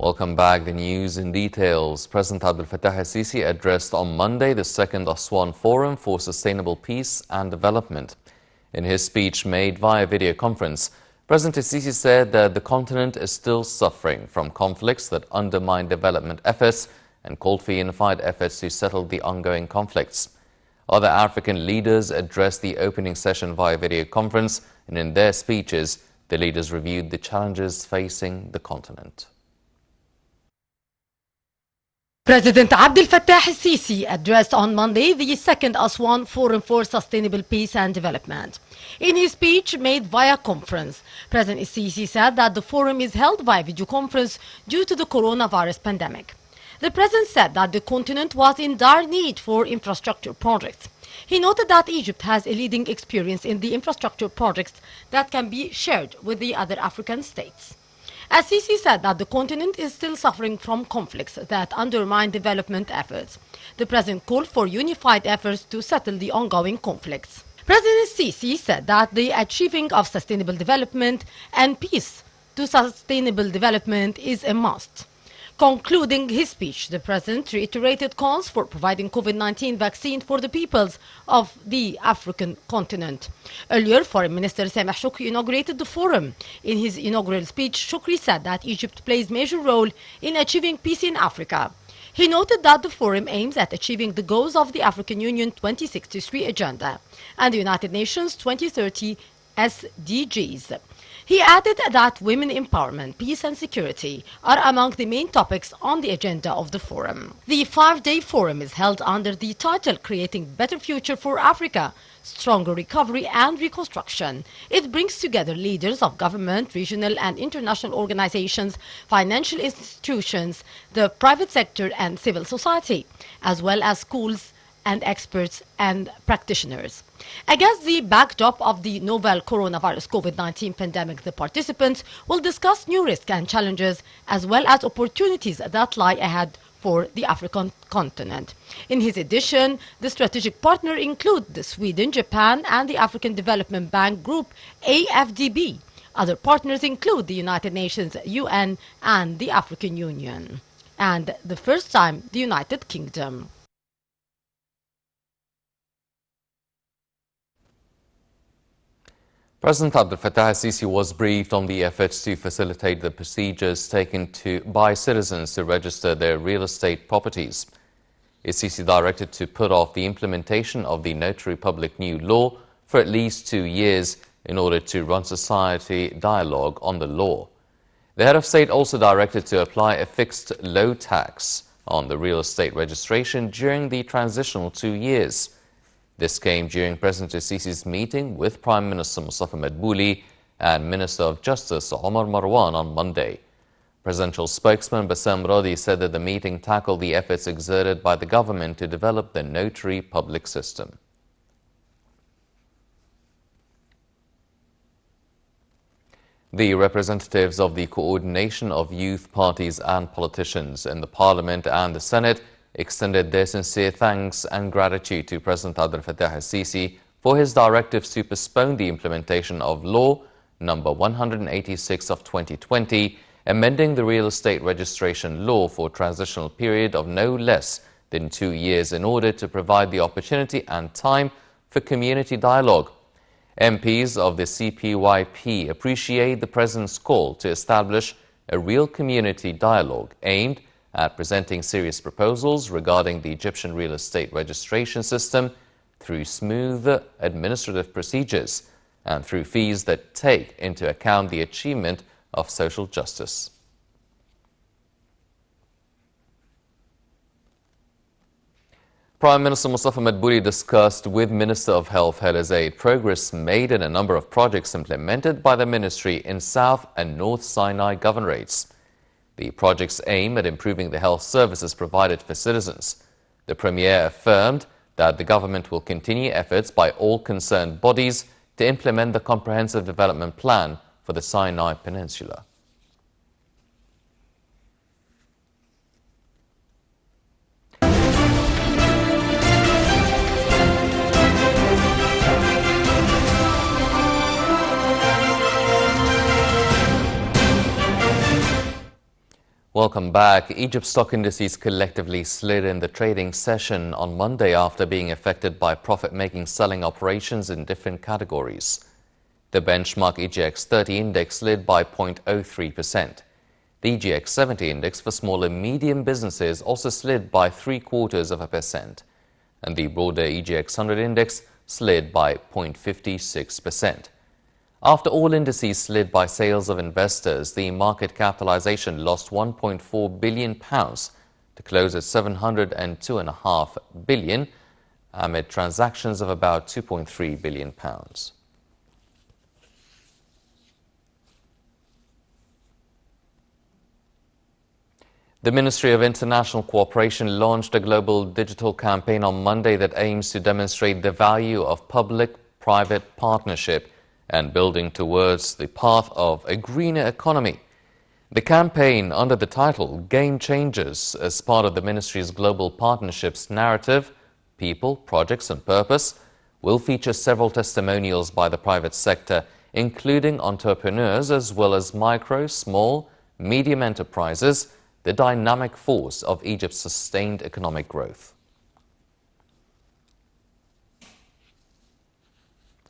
Welcome back. The news in details. President Abdel Fattah al-Sisi addressed on Monday the second Aswan Forum for Sustainable Peace and Development. In his speech made via video conference, President al-Sisi said that the continent is still suffering from conflicts that undermine development efforts and called for unified efforts to settle the ongoing conflicts. Other African leaders addressed the opening session via video conference, and in their speeches, the leaders reviewed the challenges facing the continent. President Abdel Fattah al-Sisi addressed on Monday the second Aswan Forum for Sustainable Peace and Development. In his speech made via conference, President al-Sisi said that the forum is held via video conference due to the coronavirus pandemic. The president said that the continent was in dire need for infrastructure projects. He noted that Egypt has a leading experience in the infrastructure projects that can be shared with the other African states. Al-Sisi said that the continent is still suffering from conflicts that undermine development efforts. The president called for unified efforts to settle the ongoing conflicts. President Al-Sisi said that the achieving of sustainable development and peace to sustainable development is a must. Concluding his speech, the president reiterated calls for providing COVID-19 vaccine for the peoples of the African continent. Earlier, Foreign Minister Sameh Shoukry inaugurated the forum. In his inaugural speech, Shoukry said that Egypt plays a major role in achieving peace in Africa. He noted that the forum aims at achieving the goals of the African Union 2063 agenda and the United Nations 2030 SDGs. He added that women empowerment, peace and security are among the main topics on the agenda of the forum. The 5-day forum is held under the title Creating Better Future for Africa, Stronger Recovery and Reconstruction. It brings together leaders of government, regional and international organizations, financial institutions, the private sector and civil society, as well as schools and experts and practitioners. Against the backdrop of the novel coronavirus COVID-19 pandemic, the participants will discuss new risks and challenges as well as opportunities that lie ahead for the African continent. In his edition, the strategic partners include the Sweden, Japan and the African Development Bank Group AFDB. Other partners include the United Nations, UN and the African Union. And the first time, the United Kingdom. President Abdel Fattah al-Sisi was briefed on the efforts to facilitate the procedures taken by citizens to register their real estate properties. Al-Sisi directed to put off the implementation of the Notary Public new law for at least 2 years in order to run society dialogue on the law. The head of state also directed to apply a fixed low tax on the real estate registration during the transitional 2 years. This came during President al-Sisi's meeting with Prime Minister Mustafa Madbouli and Minister of Justice Omar Marwan on Monday. Presidential spokesman Bassam Radi said that the meeting tackled the efforts exerted by the government to develop the notary public system. The representatives of the coordination of youth parties and politicians in the Parliament and the Senate extended their sincere thanks and gratitude to President Abdel Fattah al-Sisi for his directives to postpone the implementation of Law Number 186 of 2020, amending the real estate registration law for a transitional period of no less than 2 years in order to provide the opportunity and time for community dialogue. MPs of the CPYP appreciate the President's call to establish a real community dialogue aimed at presenting serious proposals regarding the Egyptian real estate registration system through smooth administrative procedures and through fees that take into account the achievement of social justice. Prime Minister Mustafa Madbouli discussed with Minister of Health Hela Zaid progress made in a number of projects implemented by the ministry in South and North Sinai governorates. The projects aim at improving the health services provided for citizens. The Premier affirmed that the government will continue efforts by all concerned bodies to implement the comprehensive development plan for the Sinai Peninsula. Welcome back. Egypt's stock indices collectively slid in the trading session on Monday after being affected by profit-making selling operations in different categories. The benchmark EGX 30 index slid by 0.03%. The EGX 70 index for small and medium businesses also slid by 0.75%. And the broader EGX 100 index slid by 0.56%. After all indices slid by sales of investors, the market capitalization lost £1.4 billion to close at £702.5 billion amid transactions of about £2.3 billion. The Ministry of International Cooperation launched a global digital campaign on Monday that aims to demonstrate the value of public-private partnership and building towards the path of a greener economy. The campaign, under the title Game Changers, as part of the Ministry's Global Partnerships narrative, People, Projects and Purpose, will feature several testimonials by the private sector, including entrepreneurs as well as micro, small, medium enterprises, the dynamic force of Egypt's sustained economic growth.